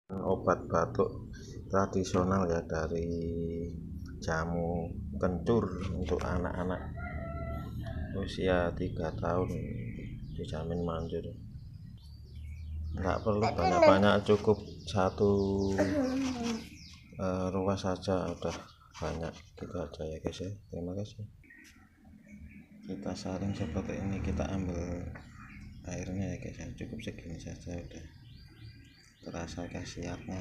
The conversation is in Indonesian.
Obat batuk tradisional ya, dari jamu kencur untuk anak-anak usia 3 tahun dijamin manjur. Nggak perlu banyak-banyak, cukup satu ruas saja udah banyak. Gitu aja ya guys ya, terima kasih. Kita saring seperti ini, kita ambil airnya ya guys ya, cukup segini saja udah terasa khasiatnya.